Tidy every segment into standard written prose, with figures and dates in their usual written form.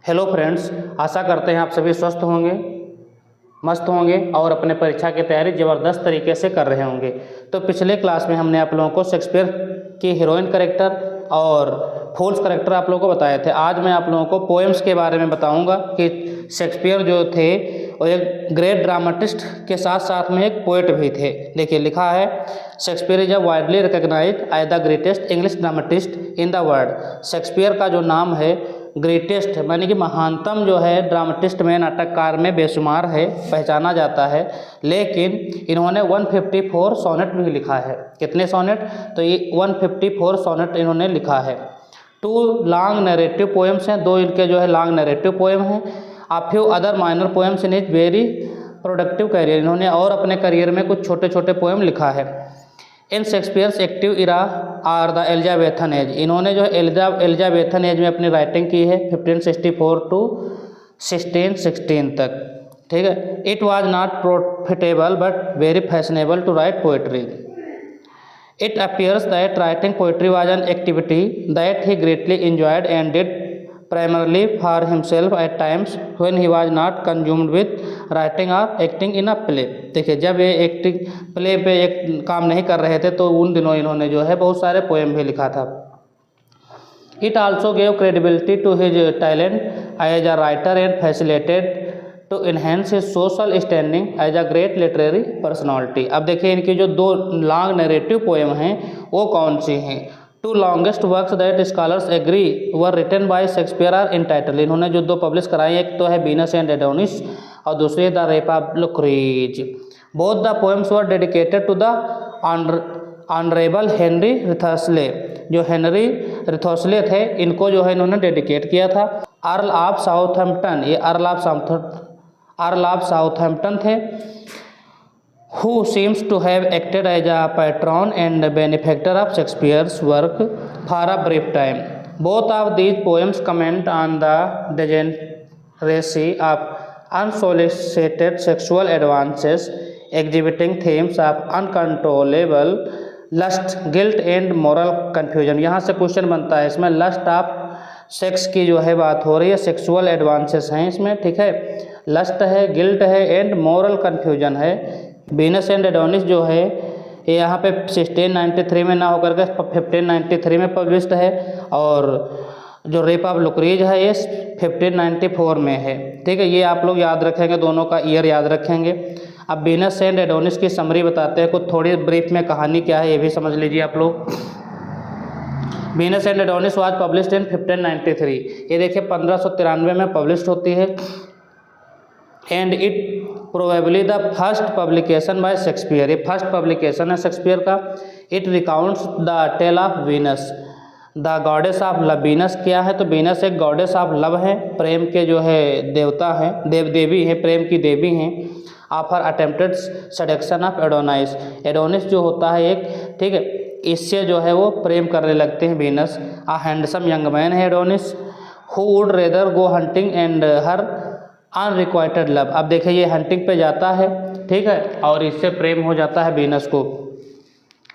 Hello friends, आशा करते हैं आप सभी स्वस्थ होंगे, मस्त होंगे और अपने परीक्षा की तैयारी ज़बरदस्त तरीके से कर रहे होंगे। तो पिछले क्लास में हमने आप लोगों को शेक्सपियर की हीरोइन कैरेक्टर और फूल्स कैरेक्टर आप लोगों को बताए थे। आज मैं आप लोगों को पोएम्स के बारे में बताऊंगा कि शेक्सपियर जो थे वो एक ग्रेट ड्रामाटिस्ट के साथ साथ में एक पोएट भी थे। देखिए लिखा है, Shakespeare is a widely recognised as the greatest English dramatist in the world. Shakespeare का जो नाम है ग्रेटेस्ट माने कि महानतम जो है ड्रामेटिस्ट में, नाटककार में बेशुमार है, पहचाना जाता है। लेकिन इन्होंने 154 सोनेट भी लिखा है। कितने सोनेट? तो ये 154 सोनेट इन्होंने लिखा है। 2 लॉन्ग नैरेटिव पोएम्स हैं, 2 इनके जो है लॉन्ग नैरेटिव पोएम हैं। आ few other minor poems in is very productive career. इन्होंने और अपने करियर में कुछ छोटे छोटे पोएम लिखा है। In Shakespeare's active era are the Elizabethan age. इन्होंने जो है एलिजाबेथन एज में अपनी राइटिंग की है 1564 टू 1616 तक। ठीक है। It was not profitable but very fashionable to write poetry. It appears that writing poetry was an activity that he greatly enjoyed and did primarily for himself at times when he was not consumed with writing or acting in a play। देखिए जब ये acting play पे एक काम नहीं कर रहे थे तो उन दिनों इन्होंने जो है बहुत सारे पोएम भी लिखा था। It also gave credibility to his talent as a writer and facilitated to enhance his social standing as a great literary personality। अब देखिए इनकी जो 2 लॉन्ग नैरेटिव पोएम हैं वो कौन सी हैं? 2 longest works that scholars agree were written by Shakespeare are entitled। इन्होंने जो 2 पब्लिश कराई, एक तो है वीनस एंड एडोनिस और दूसरी the rape of Lucrece. Both the poems were dedicated to the honourable Henry Wriothesley. जो हेनरी रिथर्सले थे इनको जो है इन्होंने डेडिकेट किया था। अर्ल ऑफ साउथहैम्पटन, ये अर्ल ऑफ साउथहैम्पटन थे, who seems to have acted as a patron and benefactor of Shakespeare's work for a brief time। Both of these poems comment on the degeneracy of unsolicited sexual advances, exhibiting themes of uncontrollable lust, guilt and moral confusion। यहाँ से question बनता है, इसमें lust of sex की जो है बात हो रही है, सेक्सुअल एडवांसेस हैं इसमें। ठीक है, लस्ट है, गिल्ट है एंड मोरल कन्फ्यूजन है। वीनस एंड एडोनिस जो है ये यहाँ पे 1693 में ना होकर के 1593 में पब्लिश्ड है और जो रेप ऑफ लुक्रीज है ये 1594 में है। ठीक है, ये आप लोग याद रखेंगे, दोनों का ईयर याद रखेंगे। अब वीनस एंड एडोनिस की समरी बताते हैं, कुछ थोड़ी ब्रीफ में कहानी क्या है ये भी समझ लीजिए आप लोग। Venus and Adonis was published in 1593। ये देखिए 1593 में पब्लिश्ड होती है। And it probably the first publication by Shakespeare. ये फर्स्ट पब्लिकेशन है शेक्सपियर का। It recounts the tale of Venus the goddess of love. Venus क्या है? तो वीनस एक गॉडेस ऑफ लव है, प्रेम के जो है देवता हैं, देवी हैं, प्रेम की देवी हैं। Offer attempted seduction of Adonais. Adonis जो होता है एक, ठीक है, इससे जो है वो प्रेम करने लगते हैं वीनस। आ हैंडसम यंग मैन है Adonis who would rather go hunting and her unrequited love. अब देखिए ये हंटिंग पे जाता है, ठीक है, और इससे प्रेम हो जाता है वीनस को।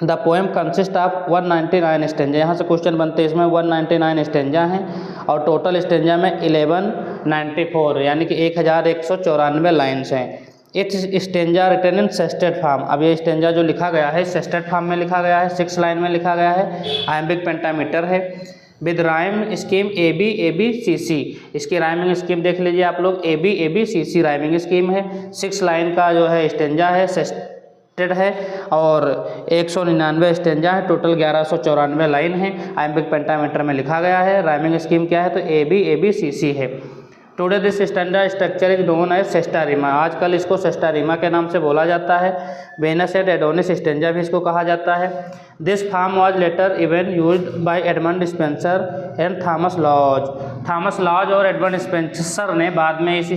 The poem consist of 199 stanza. यहाँ से क्वेश्चन बनते हैं, इसमें 199 स्टेंजा हैं और टोटल स्टेंजा में 1194 यानी कि 1194 लाइन्स हैं। Its stanza written in sestet form. अब ये स्टेंजा जो लिखा गया है सेस्टेड फॉर्म में लिखा गया है, 6 लाइन में लिखा गया है, आयम्बिक पेंटामीटर है, विद राइम स्कीम ABABCC। इसकी राइमिंग स्कीम देख लीजिए आप लोग, ABABCC राइमिंग स्कीम है। 6 लाइन का जो है स्टेंजा है, सेस्टेड है और 199 स्टेंजा है, टोटल 1194 लाइन है, आयम्बिक पेंटामीटर में लिखा गया है। राइमिंग स्कीम क्या है? तो ABABCC है। Today this stanza structure is known as sesta rima. आजकल इसको सेस्टा रीमा के नाम से बोला जाता है। वीनस एंड एडोनिस स्टेंजा भी इसको कहा जाता है। This form was later even used by Edmund Spenser and Thomas Lodge. Thomas Lodge और एडमंड स्पेंसर ने बाद में इस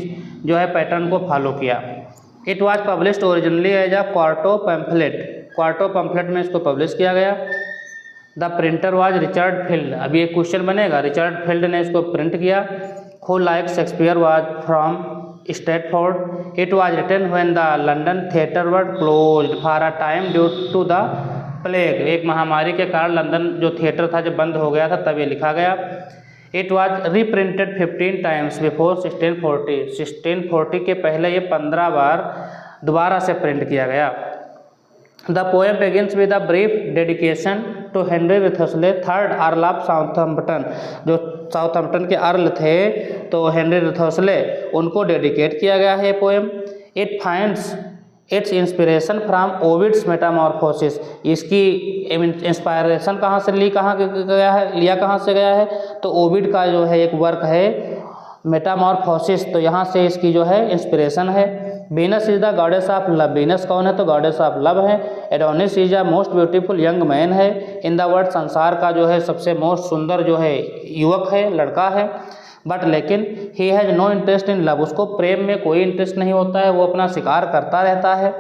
जो है पैटर्न को फॉलो किया। It was published originally as a quarto pamphlet. Quarto pamphlet में इसको पब्लिश किया गया। The printer was Richard Field. अब ये क्वेश्चन बनेगा, रिचर्ड फील्ड ने इसको प्रिंट किया। Who like Shakespeare was from Stratford। It was written when the London theatre were closed for a time due to the plague। एक महामारी के कारण लंदन जो थिएटर था जब बंद हो गया था तब ये लिखा गया। It was reprinted 15 times before 1640। 1640 के पहले ये 15 बार दोबारा से प्रिंट किया गया। The poem begins with a brief dedication to Henry Wriothesley, third earl of Southampton. जो साउथम्पटन के अर्ल थे तो हेनरी रिथर्सले, उनको डेडिकेट किया गया है ये poem. It finds its inspiration from Ovid's Metamorphoses. इसकी इंस्पायरेशन कहाँ से लिया कहाँ से गया है? तो ओविड का जो है एक वर्क है मेटामॉर्फोसिस, तो यहाँ से इसकी जो है इंस्पिरेशन है। Venus is the goddess of love. Venus कौन है? तो गॉडेस ऑफ लव है। Adonis is a most beautiful young man है इन द वर्ल्ड। संसार का जो है सबसे मोस्ट सुंदर जो है युवक है, लड़का है। बट लेकिन he has no interest in love. उसको प्रेम में कोई इंटरेस्ट नहीं होता है, वो अपना शिकार करता रहता है।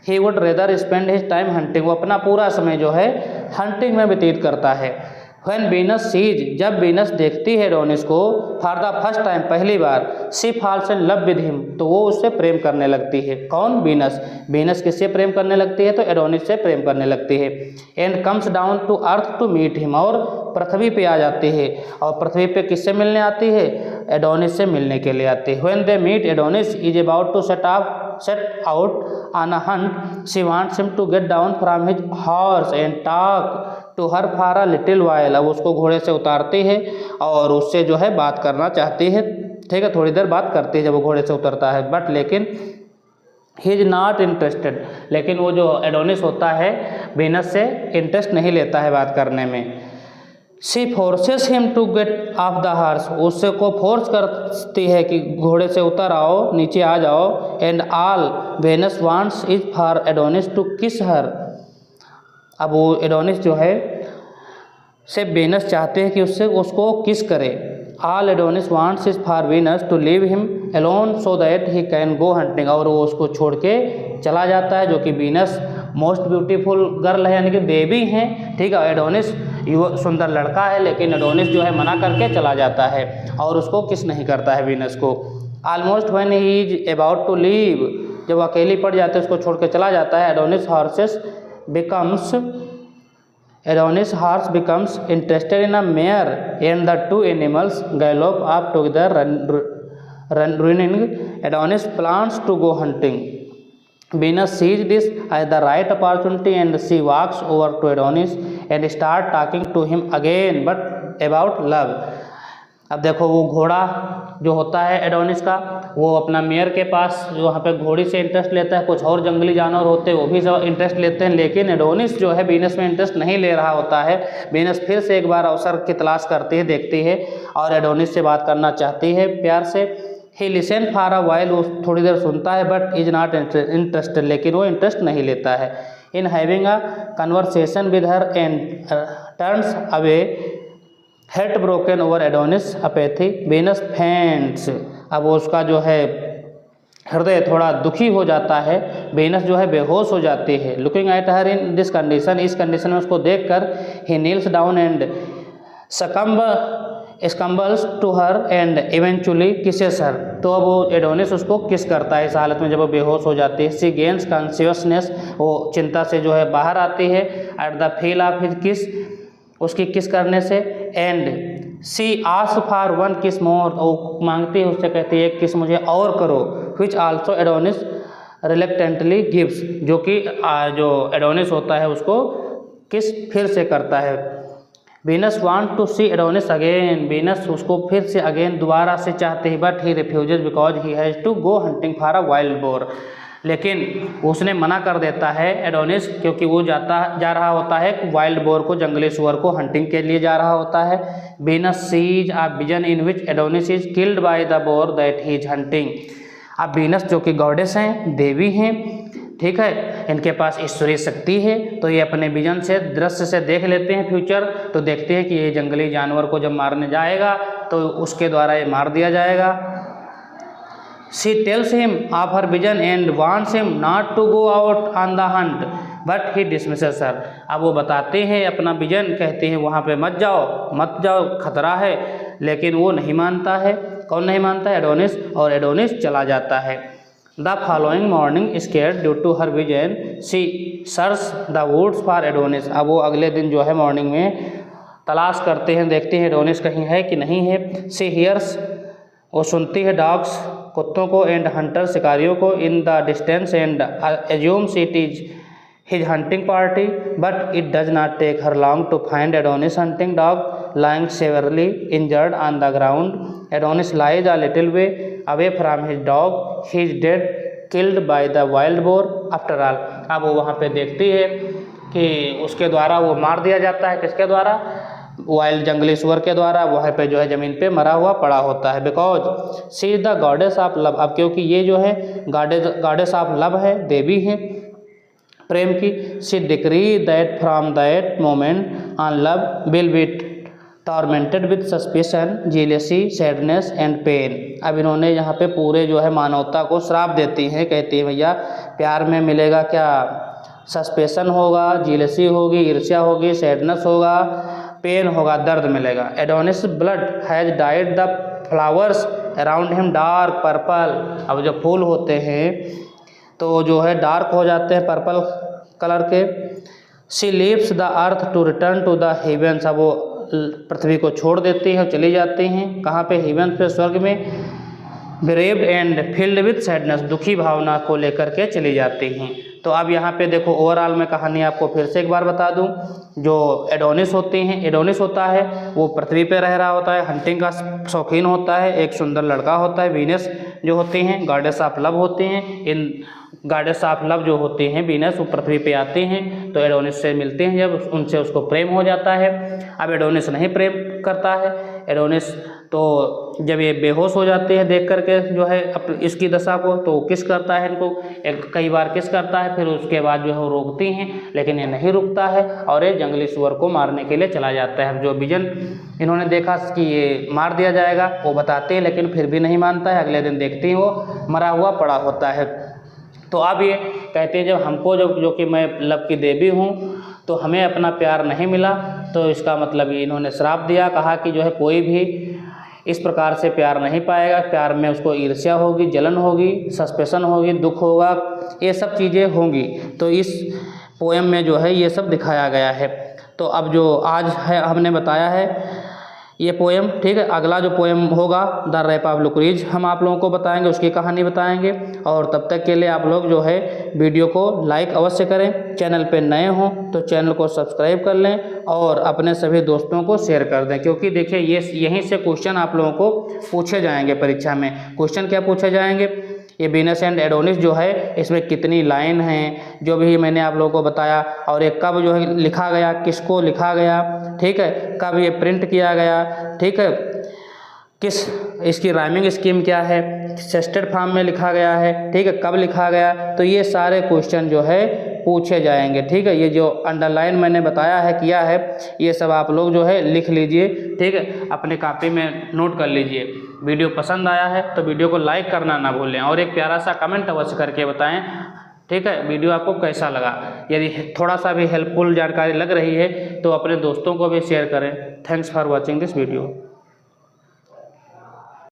He would rather spend his time hunting. वो अपना पूरा समय जो है हंटिंग में व्यतीत करता है। व्हेन वीनस सीज, जब वीनस देखती है एडोनिस को फॉर द फर्स्ट टाइम, पहली बार, she falls in love with him, तो वो उससे प्रेम करने लगती है। कौन? वीनस। वीनस किससे प्रेम करने लगती है? तो एडोनिस से प्रेम करने लगती है। And comes down to earth to meet him, और पृथ्वी पे आ जाती है। और पृथ्वी पे किससे मिलने आती है? एडोनिस से मिलने के लिए आती है। When they meet, Adonis is about to set out on a hunt. She wants him to get down from his horse and talk to her for a little while. अब उसको घोड़े से उतारती है और उससे जो है बात करना चाहती है। ठीक है, थोड़ी देर बात करती है जब वो घोड़े से उतरता है। बट लेकिन ही इज नॉट इंटरेस्टेड, लेकिन वो जो एडोनिस होता है वीनस से इंटरेस्ट नहीं लेता है बात करने में। She forces him to get off the horse. उससे को फोर्स करती है कि घोड़े से उतर आओ, नीचे आ जाओ। And all Venus wants is for Adonis to kiss her. अब वो एडोनिस जो है से वेनस चाहते हैं कि उसको किस करे। All Adonis wants is for Venus to leave him alone so that he can go hunting. और वो उसको छोड़ के चला जाता है, जो कि वीनस मोस्ट ब्यूटीफुल गर्ल है, यानी कि देवी हैं। ठीक है, एडोनिस सुंदर लड़का है, लेकिन एडोनिस जो है मना करके चला जाता है और उसको किस नहीं करता है वीनस को। Almost when he is about to leave, जब अकेली पड़ जाते है उसको छोड़ के चला जाता है। Adonis horse becomes interested in a mare and the two animals gallop up together running. Adonis plans to go hunting. Venus sees this as the right opportunity and she walks over to Adonis and start talking to him again but about love. अब देखो वो घोड़ा जो होता है Adonis का, वो अपना मेयर के पास जो वहाँ पे घोड़ी से इंटरेस्ट लेता है। कुछ और जंगली जानवर होते हैं वो भी सब इंटरेस्ट लेते हैं, लेकिन एडोनिस जो है वीनस में इंटरेस्ट नहीं ले रहा होता है। वीनस फिर से एक बार अवसर की तलाश करती है, देखती है और एडोनिस से बात करना चाहती है प्यार से। ही लिसन फॉर अ वाइल, वो थोड़ी देर सुनता है बट इज नॉट इंटरेस्टेड, लेकिन वो इंटरेस्ट नहीं लेता है। In having a conversation with her and turns away hate broken over Adonis apathy. Venus फेंट्स, अब उसका जो है हृदय थोड़ा दुखी हो जाता है। वीनस जो है बेहोश हो जाती है। Looking at her in this condition, इस कंडीशन में उसको देखकर he kneels down and scrambles to her and eventually kisses her. तो अब वो एडोनिस उसको किस करता है इस हालत में जब वो बेहोश हो जाती है। सी गेन्स कॉन्शियसनेस, वो चिंता से जो है बाहर आती है। At the feel of his kiss, उसकी किस करने से। And she ask for one kiss more, वो मांगती है उससे, कहती है एक किस मुझे और करो। Which also Adonis reluctantly gives, जो कि जो एडोनिस होता है उसको किस फिर से करता है। Venus want to see Adonis again, Venus उसको फिर से अगेन दोबारा से चाहते हैं। But he refuses because he has to go hunting for a wild boar, लेकिन उसने मना कर देता है एडोनिस, क्योंकि वो जा रहा होता है वाइल्ड बोर को, जंगली सुअर को हंटिंग के लिए जा रहा होता है। Venus sees a vision in which Adonis is killed by the bore that he is hunting. अब वीनस जो कि गॉडेस हैं, देवी हैं, ठीक है, इनके पास ईश्वरीय शक्ति है, तो ये अपने विजन से, दृश्य से देख लेते हैं फ्यूचर। तो देखते हैं कि ये जंगली जानवर को जब मारने जाएगा तो उसके द्वारा ये मार दिया जाएगा। She tells him of her vision and wants him not to go out on the hunt but he dismisses her. अब वो बताते हैं अपना विजन, कहते हैं वहाँ पे मत जाओ, खतरा है, लेकिन वो नहीं मानता है। कौन नहीं मानता है? एडोनिस। और एडोनिस चला जाता है। The following morning scared due to her vision she search the woods for Adonis. अब वो अगले दिन जो है मॉर्निंग में तलाश करते हैं, देखते हैं एडोनिस कहीं है कि नहीं है। सी हियर्स, वो सुनती है डॉग्स, कुत्तों को, एंड हंटर, शिकारियों को, in the distance, and assumes it is his hunting party, but it does not take her long to find Adonis' hunting dog lying severely injured on the ground. Adonis lies a little way away from his dog. He is dead, killed by the wild boar after all. अब वो वहाँ पे देखती है कि उसके द्वारा वो मार दिया जाता है, किसके द्वारा? वाइल्ड जंगली सुअर के द्वारा वहाँ पे जो है ज़मीन पे मरा हुआ पड़ा होता है। Because she is the goddess of love, अब क्योंकि ये जो है गॉडेस ऑफ लव है, देवी है प्रेम की। She decree that from that moment on love will be tormented with suspicion, jealousy, sadness and pain. अब इन्होंने यहाँ पे पूरे जो है मानवता को श्राप देती हैं, कहती है भैया प्यार में मिलेगा क्या? सस्पेशन होगा, जेलसी होगी, ईर्ष्या होगी, सैडनेस होगा, पेन होगा, दर्द मिलेगा। Adonis blood has died the flowers around him dark purple. अब जो फूल होते हैं तो जो है डार्क हो जाते हैं पर्पल कलर के। She leaves the earth to return to the heavens, अब वो पृथ्वी को छोड़ देती हैं, चली जाती हैं कहाँ पे? हेवेंस पे, स्वर्ग में। ब्रेव्ड एंड फिल्ड विद सैडनेस, दुखी भावना को लेकर के चली जाती हैं। तो अब यहाँ पे देखो ओवरऑल मैं कहानी आपको फिर से एक बार बता दूं। जो एडोनिस होती हैं, एडोनिस होता है वो पृथ्वी पे रह रहा होता है, हंटिंग का शौकीन होता है, एक सुंदर लड़का होता है। वीनस जो होती हैं गॉडेस ऑफ लव होती हैं। इन गॉडेस ऑफ लव जो होती हैं वीनस, वो पृथ्वी पे आती हैं तो एडोनिस से मिलते हैं, जब उनसे उसको प्रेम हो जाता है। अब एडोनिस नहीं प्रेम करता है, एडोनिस तो जब ये बेहोश हो जाते हैं देख करके जो है इसकी दशा को, तो किस करता है इनको, कई बार किस करता है, फिर उसके बाद जो है वो रोकती हैं, लेकिन ये नहीं रुकता है और ये जंगली सुअर को मारने के लिए चला जाता है। जो विजन इन्होंने देखा कि ये मार दिया जाएगा वो बताते हैं, लेकिन फिर भी नहीं मानता है। अगले दिन देखते हैं वो मरा हुआ पड़ा होता है। तो अब ये कहते हैं जब हमको जो कि मैं लव की देवी हूँ तो हमें अपना प्यार नहीं मिला, तो इसका मतलब ये इन्होंने श्राप दिया, कहा कि जो है कोई भी इस प्रकार से प्यार नहीं पाएगा, प्यार में उसको ईर्ष्या होगी, जलन होगी, सस्पेशन होगी, दुख होगा, ये सब चीज़ें होंगी। तो इस पोएम में जो है ये सब दिखाया गया है। तो अब जो आज है हमने बताया है ये पोएम, ठीक है। अगला जो पोएम होगा द रैप ऑफ लुक्रीज हम आप लोगों को बताएंगे, उसकी कहानी बताएंगे। और तब तक के लिए आप लोग जो है वीडियो को लाइक अवश्य करें, चैनल पे नए हों तो चैनल को सब्सक्राइब कर लें और अपने सभी दोस्तों को शेयर कर दें, क्योंकि देखिए ये यहीं से क्वेश्चन आप लोगों को पूछे जाएंगे परीक्षा में। क्वेश्चन क्या पूछे जाएंगे? ये वीनस एंड एडोनिस जो है इसमें कितनी लाइन हैं, जो भी मैंने आप लोगों को बताया, और ये कब जो है लिखा गया, किसको लिखा गया, ठीक है, कब ये प्रिंट किया गया, ठीक है, किस इसकी राइमिंग स्कीम क्या है, सेस्टेड फॉर्म में लिखा गया है, ठीक है, कब लिखा गया। तो ये सारे क्वेश्चन जो है पूछे जाएंगे, ठीक है। ये जो अंडरलाइन मैंने बताया है, किया है, ये सब आप लोग जो है लिख लीजिए, ठीक है, अपने कॉपी में नोट कर लीजिए। वीडियो पसंद आया है तो वीडियो को लाइक करना ना भूलें और एक प्यारा सा कमेंट अवश्य करके बताएं, ठीक है, वीडियो आपको कैसा लगा। यदि थोड़ा सा भी हेल्पफुल जानकारी लग रही है तो अपने दोस्तों को भी शेयर करें। Thanks for watching this video.